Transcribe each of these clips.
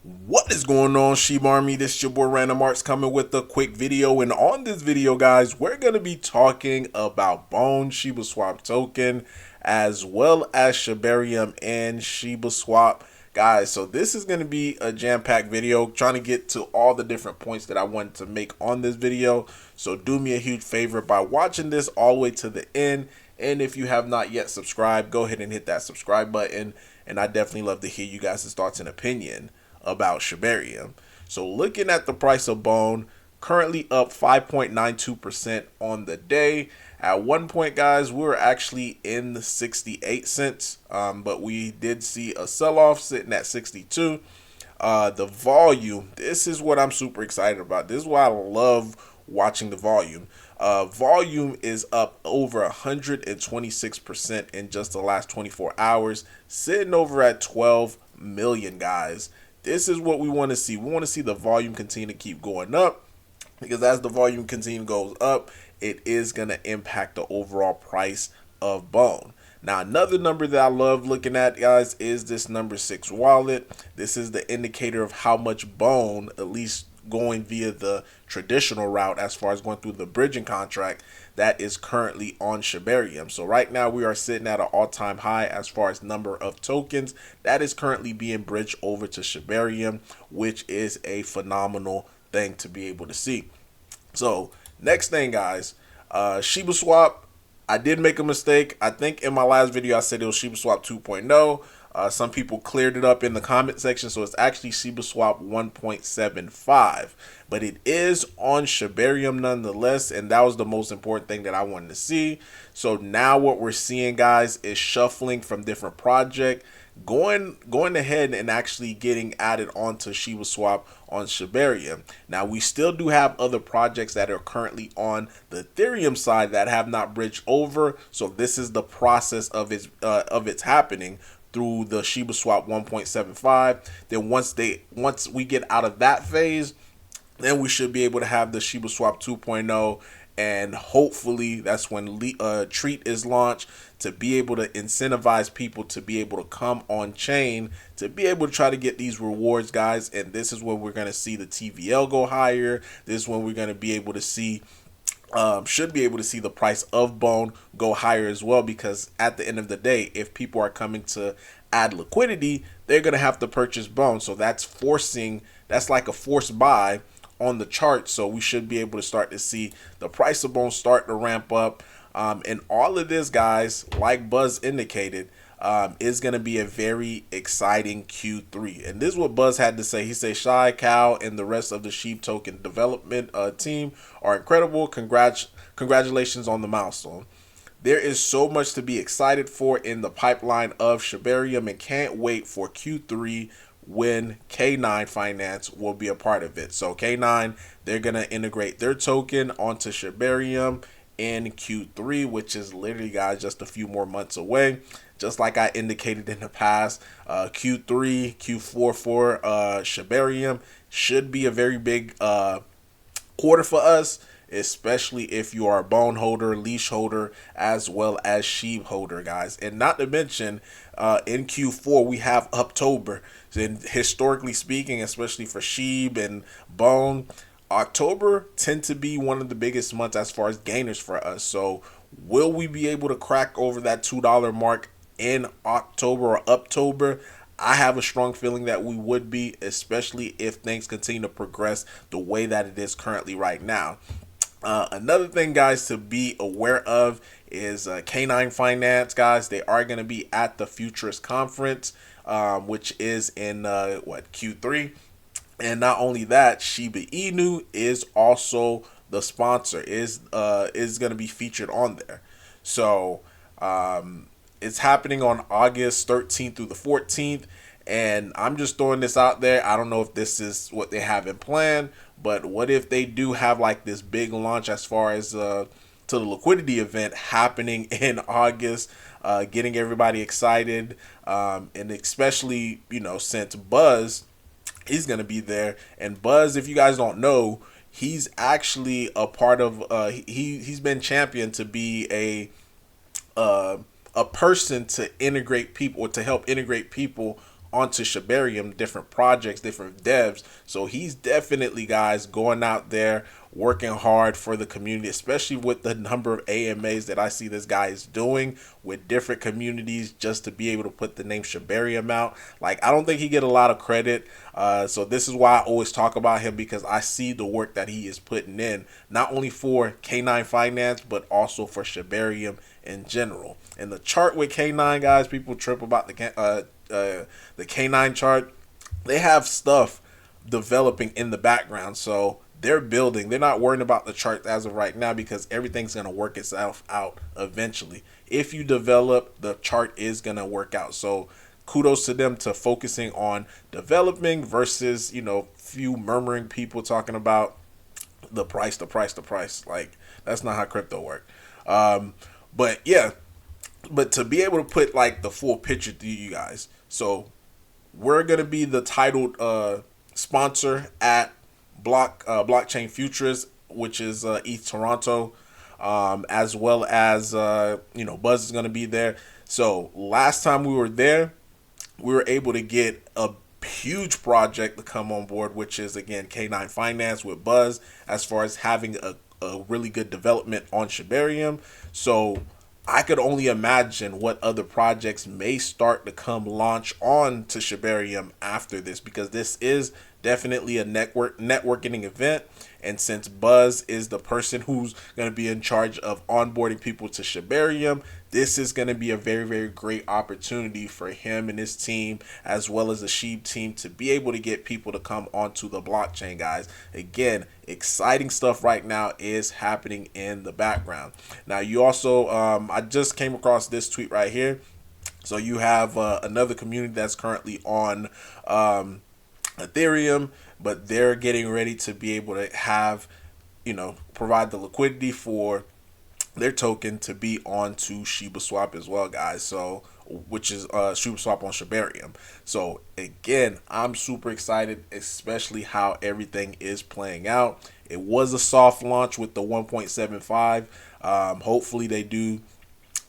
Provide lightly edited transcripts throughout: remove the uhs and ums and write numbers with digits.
What is going on, Shiba Army? This is your boy Random Arts coming with a quick video. And on this video, guys, we're going to be talking about Bone Shibaswap token as well as Shibarium and Shibaswap. Guys, so this is going to be a jam-packed video trying to get to all the different points that I wanted to make on this video. So do me a huge favor by watching this all the way to the end. And if you have not yet subscribed, go ahead and hit that subscribe button. And I definitely love to hear you guys' thoughts and opinion about Shibarium. So looking at the price of Bone, currently up 5.92% on the day. At one point, guys, we were actually in the 68 cents, but we did see a sell-off sitting at 62. The volume, this is what I'm super excited about. This is why I love watching the volume. Volume is up over 126% in just the last 24 hours, sitting over at 12 million, guys. This is what we want to see. We want to see the volume continue to keep going up, because as the volume continue goes up, it is going to impact the overall price of Bone. Now, another number that I love looking at, guys, is this number 6 wallet. This is the indicator of how much Bone, at least going via the traditional route as far as going through the bridging contract, that is currently on Shibarium. So right now we are sitting at an all-time high as far as number of tokens that is currently being bridged over to Shibarium, which is a phenomenal thing to be able to see. So next thing, guys, Shibaswap. I did make a mistake. I think in my last video I said it was Shibaswap 2.0. Some people cleared it up in the comment section, so it's actually Shibaswap 1.75, but it is on Shibarium nonetheless, and that was the most important thing that I wanted to see. So now what we're seeing, guys, is shuffling from different projects, going ahead and actually getting added onto Shibaswap on Shibarium. Now we still do have other projects that are currently on the Ethereum side that have not bridged over, so this is the process of its happening through the Shibaswap 1.75. Then once we get out of that phase, then we should be able to have the Shibaswap 2.0, and hopefully that's when Treat is launched, to be able to incentivize people to be able to come on chain to be able to try to get these rewards, guys. And this is when we're going to see the TVL go higher. This is when we're going to be able to see should be able to see the price of Bone go higher as well, because at the end of the day, if people are coming to add liquidity, they're going to have to purchase Bone. So that's like a forced buy on the chart. So we should be able to start to see the price of Bone start to ramp up. And all of this, guys, like Buzz indicated, is going to be a very exciting Q3. And this is what Buzz had to say. He said, Shy, Cal, and the rest of the Sheep token development team are incredible. Congratulations on the milestone. There is so much to be excited for in the pipeline of Shibarium, and can't wait for Q3 when K9 Finance will be a part of it. So K9, they're going to integrate their token onto Shibarium in Q3, which is literally, guys, just a few more months away. Just like I indicated in the past, Q3, Q4 for Shibarium should be a very big quarter for us, especially if you are a Bone holder, leash holder, as well as Sheep holder, guys. And not to mention, in Q4 we have October. And historically speaking, especially for Sheep and Bone, October tend to be one of the biggest months as far as gainers for us. So will we be able to crack over that $2 mark in October or Uptober? I have a strong feeling that we would be, especially if things continue to progress the way that it is currently right now. Another thing, guys, to be aware of is K9 Finance, guys. They are going to be at the Futurist Conference, which is in Q3. And not only that, Shiba Inu is also the sponsor, is going to be featured on there. So it's happening on August 13th through the 14th. And I'm just throwing this out there. I don't know if this is what they have in plan, but what if they do have like this big launch as far as to the liquidity event happening in August, getting everybody excited, and especially, since Buzz, he's going to be there. And Buzz, if you guys don't know, he's actually a part of he's been championed to be a person to integrate people, or to help integrate people onto Shibarium, different projects, different devs. So he's definitely, guys, going out there working hard for the community, especially with the number of AMAs that I see this guy is doing with different communities just to be able to put the name Shibarium out. Like, I don't think he get a lot of credit. So this is why I always talk about him, because I see the work that he is putting in, not only for K9 Finance, but also for Shibarium in general. And the chart with K9, guys, people trip about the K9 chart. They have stuff developing in the background, so they're building. They're not worrying about the chart as of right now, because everything's going to work itself out eventually. If you develop, the chart is going to work out. So kudos to them to focusing on developing versus, few murmuring people talking about the price. Like, that's not how crypto work. But yeah, but to be able to put like the full picture to you guys. So we're going to be the titled sponsor at Blockchain Futures, which is ETH Toronto, as well as Buzz is going to be there. So last time we were there, we were able to get a huge project to come on board, which is, again, K9 Finance with Buzz, as far as having a really good development on Shibarium. So I could only imagine what other projects may start to come launch on to Shibarium after this, because this is definitely a networking event. And since Buzz is the person who's going to be in charge of onboarding people to Shibarium, this is going to be a very, very great opportunity for him and his team, as well as the Sheeb team, to be able to get people to come onto the blockchain, guys. Again, exciting stuff right now is happening in the background. Now, you also, I just came across this tweet right here. So you have another community that's currently on Ethereum, but they're getting ready to be able to have, provide the liquidity for their token to be onto Shibaswap as well, guys. So, which is Shibaswap on Shibarium. So again, I'm super excited, especially how everything is playing out. It was a soft launch with the 1.75. Hopefully they do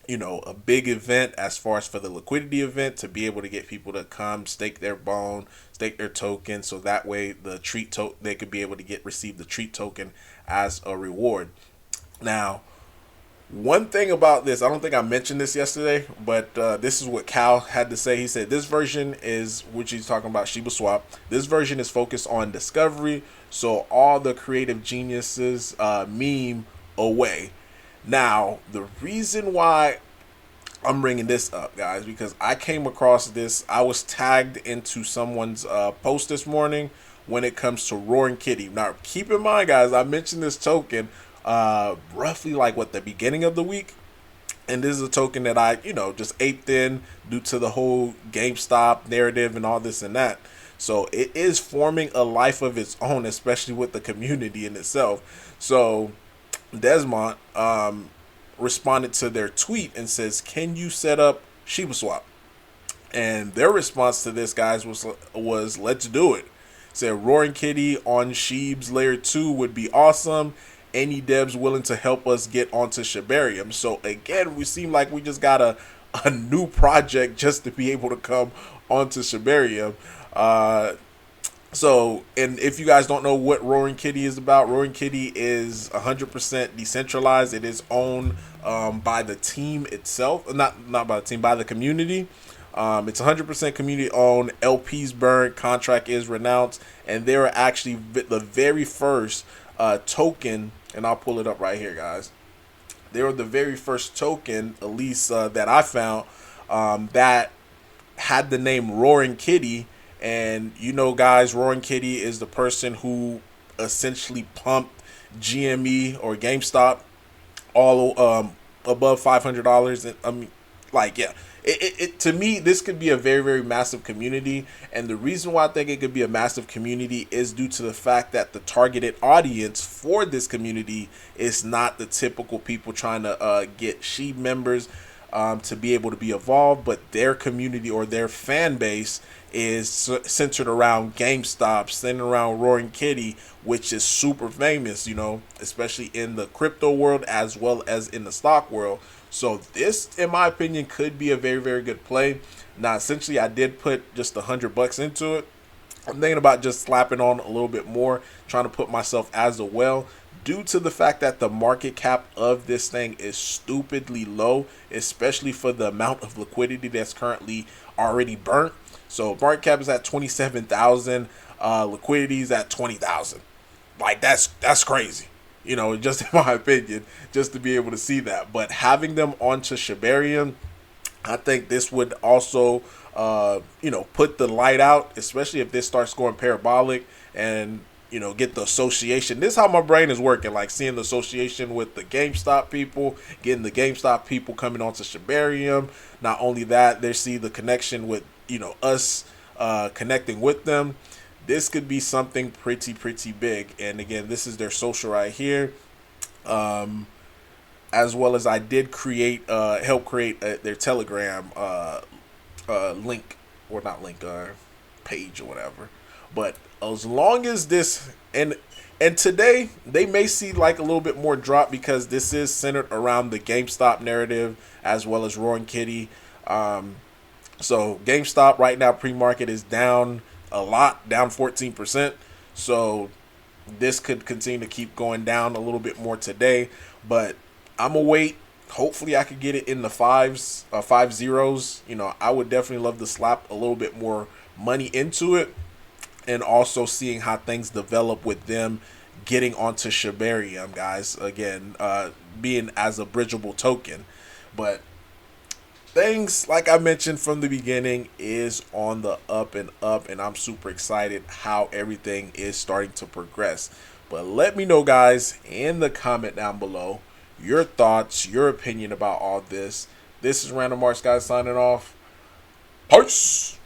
a big event as far as for the liquidity event, to be able to get people to come stake their bone, stake their token, so that way the they could be able to receive the treat token as a reward. Now, one thing about this, I don't think I mentioned this yesterday, but this is what Cal had to say. He said this version is, which he's talking about Shibaswap, this version is focused on discovery, so all the creative geniuses meme away. Now, the reason why I'm bringing this up, guys, because I came across this. I was tagged into someone's post this morning when it comes to Roaring Kitty. Now, keep in mind, guys, I mentioned this token roughly like the beginning of the week. And this is a token that I, just aped in due to the whole GameStop narrative and all this and that. So it is forming a life of its own, especially with the community in itself. So Desmond responded to their tweet and says, "Can you set up Shibaswap?" And their response to this, guys, was "Let's do it." Said Roaring Kitty on Sheeb's layer 2 would be awesome. Any devs willing to help us get onto Shibarium? So again, we seem like we just got a new project just to be able to come onto Shibarium. So, and if you guys don't know what Roaring Kitty is about, Roaring Kitty is 100% decentralized. It is owned by the team itself, not by the team, by the community. It's 100% community owned. LPs burn, contract is renounced, and they were actually the very first token, and I'll pull it up right here, guys. They were the very first token, at least that I found, that had the name Roaring Kitty. And guys, Roaring Kitty is the person who essentially pumped GME or GameStop all above $500. And I mean, yeah, it to me, this could be a very, very massive community. And the reason why I think it could be a massive community is due to the fact that the targeted audience for this community is not the typical people trying to get Sheeb members to be able to be involved, but their community or their fan base is centered around GameStop, centered around Roaring Kitty, which is super famous, especially in the crypto world as well as in the stock world. So this, in my opinion, could be a very, very good play. Now, essentially, I did put just $100 into it. I'm thinking about just slapping on a little bit more, trying to put myself as a well, due to the fact that the market cap of this thing is stupidly low, especially for the amount of liquidity that's currently already burnt. So market cap is at 27,000, liquidity is at 20,000. Like that's crazy. Just in my opinion, just to be able to see that. But having them onto Shibarium, I think this would also, put the light out, especially if this starts going parabolic and, get the association. This is how my brain is working, like seeing the association with the GameStop people, getting the GameStop people coming onto Shibarium. Not only that, they see the connection with, us connecting with them. This could be something pretty big. And again, this is their social right here. As well as I did help create their Telegram link, or not link, page or whatever. But as long as this, and today they may see like a little bit more drop, because this is centered around the GameStop narrative as well as Roaring Kitty. So GameStop right now pre-market is down a lot, down 14%. So this could continue to keep going down a little bit more today, but I'm gonna wait. Hopefully I could get it in the fives, 5 zeros. I would definitely love to slap a little bit more money into it, and also seeing how things develop with them getting onto Shibarium, guys. Again, being as a bridgeable token. But things, like I mentioned from the beginning, is on the up and up, and I'm super excited how everything is starting to progress. But let me know, guys, in the comment down below, your thoughts, your opinion about all this. This is Random Arts, guys, signing off. Peace.